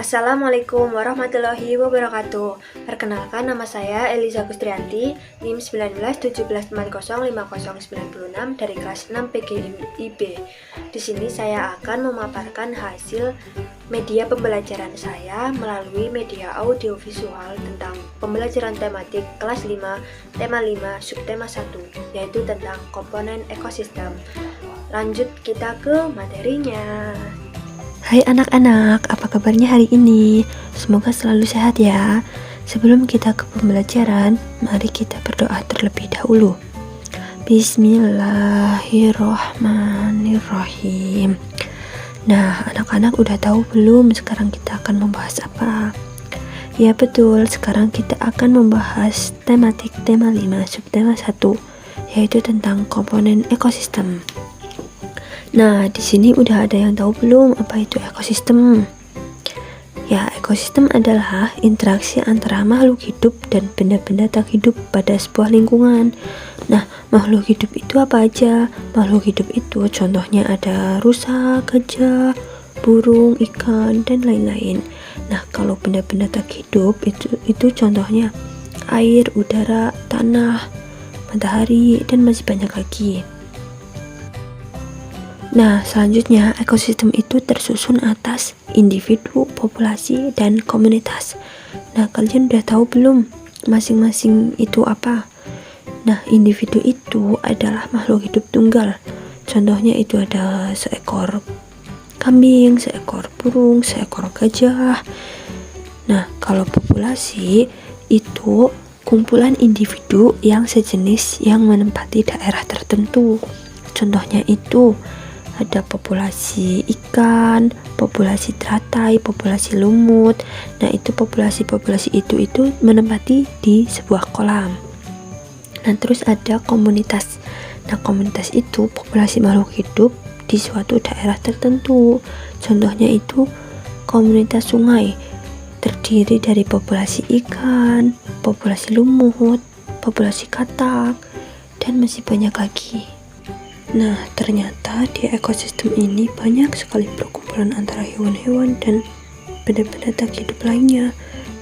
Assalamualaikum warahmatullahi wabarakatuh. Perkenalkan, nama saya Eliza Gustrianti, NIM 1917405096 dari kelas 6 PGIB. Di sini saya akan memaparkan hasil media pembelajaran saya melalui media audiovisual tentang pembelajaran tematik kelas 5, tema 5, subtema 1, yaitu tentang komponen ekosistem. Lanjut kita ke materinya. Hai anak-anak, apa kabarnya hari ini? Semoga selalu sehat ya. Sebelum kita ke pembelajaran, mari kita berdoa terlebih dahulu. Bismillahirrohmanirrohim. Nah, anak-anak udah tahu belum sekarang kita akan membahas apa? Ya betul, sekarang kita akan membahas tematik tema 5, subtema 1, yaitu tentang komponen ekosistem. Nah, di sini udah ada yang tahu belum apa itu ekosistem? Ya, ekosistem adalah interaksi antara makhluk hidup dan benda-benda tak hidup pada sebuah lingkungan. Nah, makhluk hidup itu apa aja? Makhluk hidup itu contohnya ada rusa, gajah, burung, ikan, dan lain-lain. Nah, kalau benda-benda tak hidup itu contohnya air, udara, tanah, matahari, dan masih banyak lagi. Nah, selanjutnya ekosistem itu tersusun atas individu, populasi, dan komunitas. Nah, kalian udah tahu belum masing-masing itu apa? Nah, individu itu adalah makhluk hidup tunggal. Contohnya itu ada seekor kambing, seekor burung, seekor gajah. Nah, kalau populasi itu kumpulan individu yang sejenis yang menempati daerah tertentu. Contohnya itu ada populasi ikan, populasi teratai, populasi lumut. Nah, itu populasi itu menempati di sebuah kolam. Nah, terus ada komunitas. Nah, komunitas itu populasi makhluk hidup di suatu daerah tertentu. Contohnya itu komunitas sungai, terdiri dari populasi ikan, populasi lumut, populasi katak, dan masih banyak lagi. Nah, ternyata di ekosistem ini banyak sekali perkumpulan antara hewan-hewan dan benda-benda tak hidup lainnya.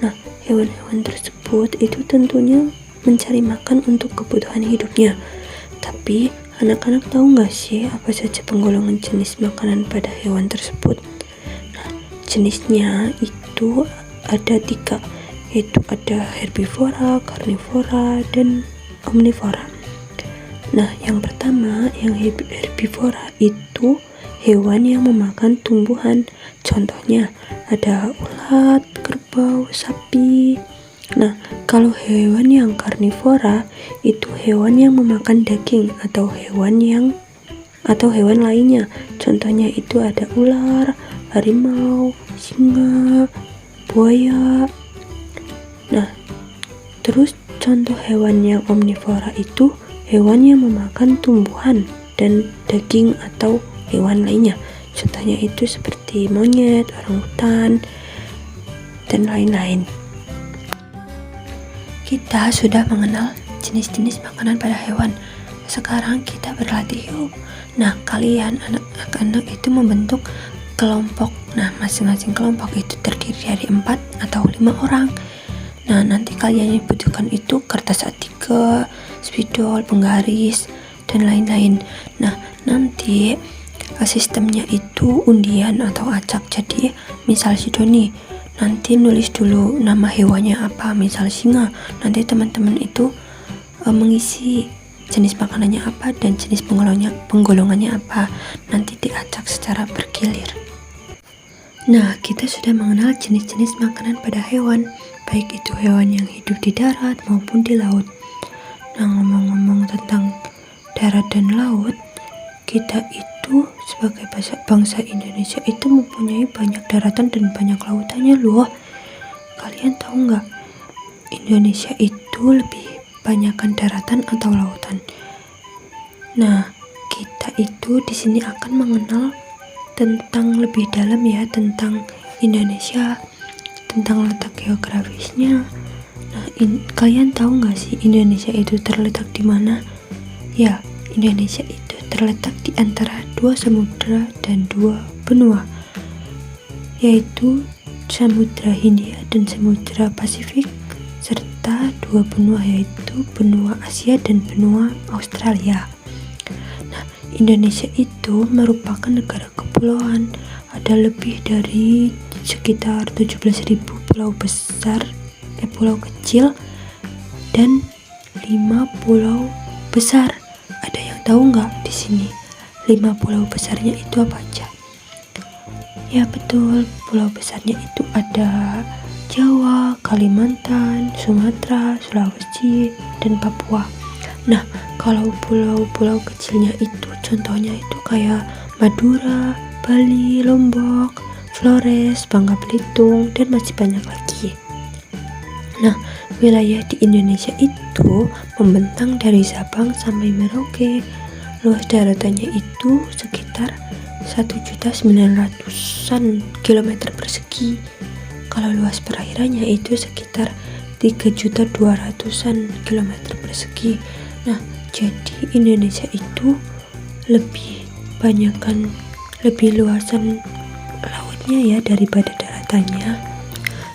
Nah, hewan-hewan tersebut itu tentunya mencari makan untuk kebutuhan hidupnya. Tapi, anak-anak tahu nggak sih apa saja penggolongan jenis makanan pada hewan tersebut? Nah, jenisnya itu ada 3, yaitu ada herbivora, karnivora, dan omnivora. Nah, yang pertama, yang herbivora itu hewan yang memakan tumbuhan. Contohnya ada ulat, kerbau, sapi. Nah, kalau hewan yang karnivora itu hewan yang memakan daging atau hewan lainnya. Contohnya itu ada ular, harimau, singa, buaya. Nah, terus contoh hewan yang omnivora itu hewan yang memakan tumbuhan dan daging atau hewan lainnya. Contohnya itu seperti monyet, orangutan, dan lain-lain. Kita sudah mengenal jenis-jenis makanan pada hewan. Sekarang kita berlatih yuk. Nah, kalian anak-anak itu membentuk kelompok. Nah, masing-masing kelompok itu terdiri dari 4 atau 5 orang. Nah, nanti kalian yang butuhkan itu kertas A3, spidol, penggaris, dan lain-lain. Nah, nanti sistemnya itu undian atau acak. Jadi, misal si Doni nanti nulis dulu nama hewannya apa, misal singa. Nanti teman-teman itu mengisi jenis makanannya apa dan jenis penggolongannya apa. Nanti diacak secara bergilir. Nah, kita sudah mengenal jenis-jenis makanan pada hewan, baik itu hewan yang hidup di darat maupun di laut. Nah, ngomong-ngomong tentang darat dan laut, kita itu sebagai bangsa Indonesia itu mempunyai banyak daratan dan banyak lautannya loh. Kalian tahu nggak, Indonesia itu lebih banyakkan daratan atau lautan? Nah, kita itu di sini akan mengenal tentang lebih dalam ya tentang Indonesia, tentang letak geografisnya. Nah, kalian tahu nggak sih Indonesia itu terletak di mana? Ya, Indonesia itu terletak di antara 2 samudra dan 2 benua, yaitu Samudra Hindia dan Samudra Pasifik, serta 2 benua yaitu benua Asia dan benua Australia. Nah, Indonesia itu merupakan negara kepulauan. Ada lebih dari sekitar 17.000 pulau besar, pulau kecil dan 5 pulau besar. Ada yang tahu nggak di sini 5 pulau besarnya itu apa aja? Ya betul, pulau besarnya itu ada Jawa, Kalimantan, Sumatera, Sulawesi, dan Papua. Nah, kalau pulau-pulau kecilnya itu contohnya itu kayak Madura, Bali, Lombok, Flores, Bangka Belitung, dan masih banyak lagi. Nah, wilayah di Indonesia itu membentang dari Sabang sampai Merauke. Luas daratannya itu sekitar 1.900.000 km persegi. Kalau luas perairannya itu sekitar 3.200.000 km persegi. Nah, jadi Indonesia itu lebih luasan lautnya ya daripada daratannya.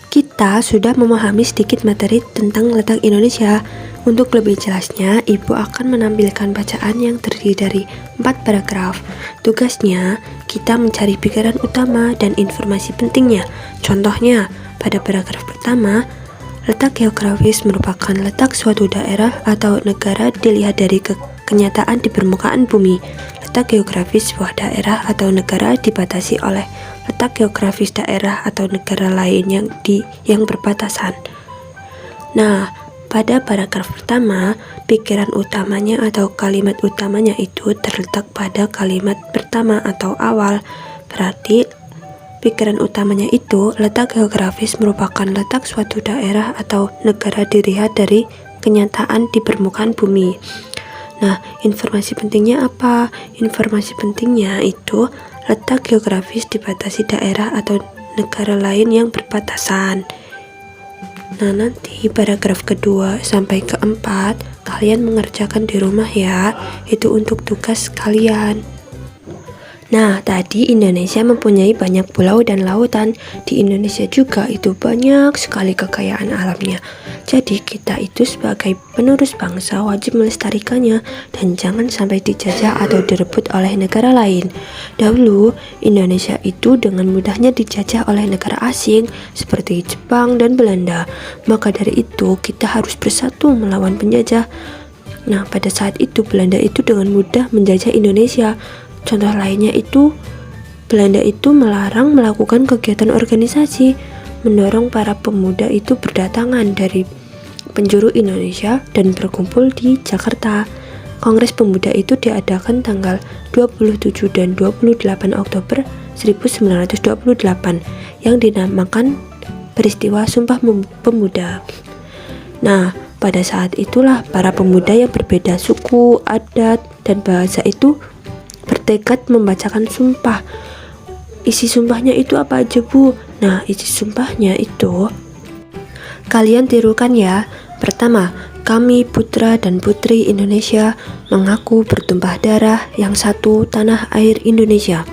Kita sudah memahami sedikit materi tentang letak Indonesia. Untuk lebih jelasnya, Ibu akan menampilkan bacaan yang terdiri dari 4 paragraf. Tugasnya, kita mencari pikiran utama dan informasi pentingnya. Contohnya, pada paragraf pertama, letak geografis merupakan letak suatu daerah atau negara dilihat dari kenyataan di permukaan bumi. Letak geografis sebuah daerah atau negara dibatasi oleh letak geografis daerah atau negara lain yang berbatasan. Nah, pada paragraf pertama, pikiran utamanya atau kalimat utamanya itu terletak pada kalimat pertama atau awal. Berarti pikiran utamanya itu letak geografis merupakan letak suatu daerah atau negara dilihat dari kenyataan di permukaan bumi. Nah, informasi pentingnya apa? Informasi pentingnya itu letak geografis dibatasi daerah atau negara lain yang berbatasan. Nah, nanti paragraf kedua sampai keempat kalian mengerjakan di rumah ya. Itu untuk tugas kalian. Nah, tadi Indonesia mempunyai banyak pulau dan lautan. Di Indonesia juga itu banyak sekali kekayaan alamnya. Jadi kita itu sebagai penerus bangsa wajib melestarikannya dan jangan sampai dijajah atau direbut oleh negara lain. Dahulu, Indonesia itu dengan mudahnya dijajah oleh negara asing seperti Jepang dan Belanda. Maka dari itu kita harus bersatu melawan penjajah. Nah, pada saat itu Belanda itu dengan mudah menjajah Indonesia. Contoh lainnya itu, Belanda itu melarang melakukan kegiatan organisasi, mendorong para pemuda itu berdatangan dari penjuru Indonesia dan berkumpul di Jakarta. Kongres Pemuda itu diadakan tanggal 27 dan 28 Oktober 1928 yang dinamakan peristiwa Sumpah Pemuda. Nah, pada saat itulah para pemuda yang berbeda suku, adat, dan bahasa itu bertekad membacakan sumpah. Isi sumpahnya itu apa aja, Bu? Nah, isi sumpahnya itu kalian tirukan ya. Pertama, kami putra dan putri Indonesia mengaku bertumpah darah yang satu tanah air Indonesia.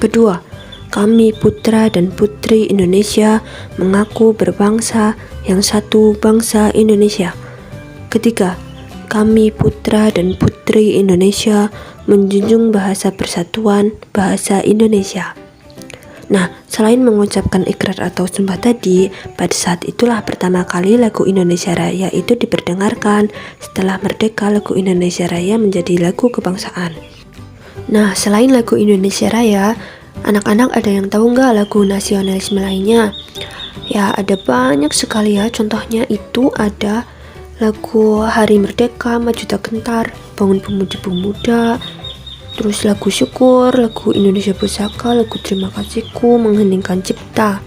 Kedua, kami putra dan putri Indonesia mengaku berbangsa yang satu bangsa Indonesia. Ketiga, kami putra dan putri Indonesia menjunjung bahasa persatuan bahasa Indonesia. Nah, selain mengucapkan ikrar atau sumpah tadi, pada saat itulah pertama kali lagu Indonesia Raya itu diperdengarkan. Setelah merdeka, lagu Indonesia Raya menjadi lagu kebangsaan. Nah, selain lagu Indonesia Raya, anak-anak ada yang tahu nggak lagu nasionalisme lainnya? Ya, ada banyak sekali ya. Contohnya itu ada lagu Hari Merdeka, Maju Tak Gentar, Bangun Pemuda-Pemuda, terus lagu Syukur, lagu Indonesia Pusaka, lagu Terima Kasihku, Mengheningkan Cipta.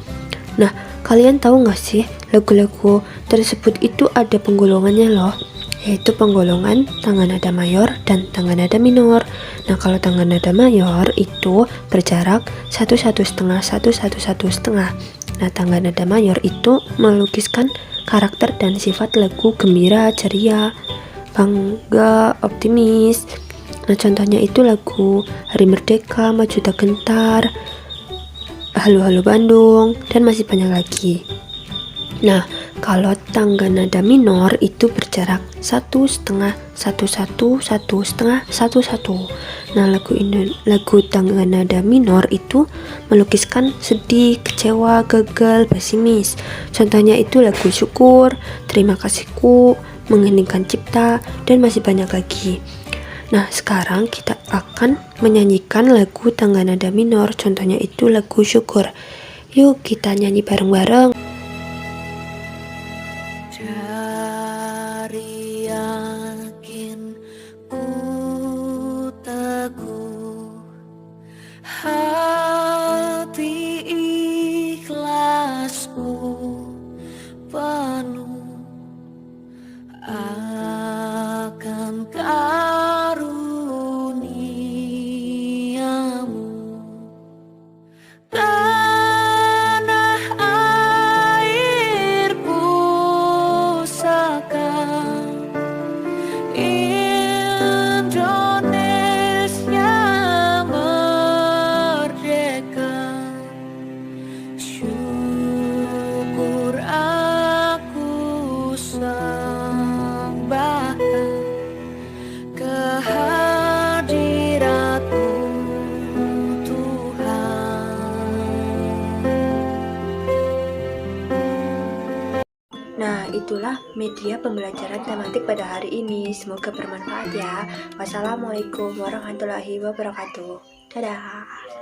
Nah, kalian tahu nggak sih lagu-lagu tersebut itu ada penggolongannya loh, yaitu penggolongan tangga nada mayor dan tangga nada minor. Nah, kalau tangga nada mayor itu berjarak 1,5 1,1,1,5. Nah, tangga nada mayor itu melukiskan karakter dan sifat lagu gembira, ceria, bangga, optimis. Nah, contohnya itu lagu Hari Merdeka, Maju Tak Gentar, Halo Halo Bandung, dan masih banyak lagi. Nah, kalau tangga nada minor itu berjarak 1,5, 1,1, 1,5, 1,1. Nah, lagu tangga nada minor itu melukiskan sedih, kecewa, gagal, pesimis. Contohnya itu lagu Syukur, Terima Kasihku, Mengheningkan Cipta, dan masih banyak lagi. Nah, sekarang kita akan menyanyikan lagu tangga nada minor, contohnya itu lagu Syukur. Yuk kita nyanyi bareng-bareng. Cari yakin ku teguh, hati ikhlasku penuh akan karuniamu. Tanah airku seakan Indonesia merdeka. Syukur aku sembahkan kehadiratmu Tuhan. Nah, itulah media pembelajaran tematik pada hari ini. Semoga bermanfaat ya. Wassalamualaikum warahmatullahi wabarakatuh. Dadah.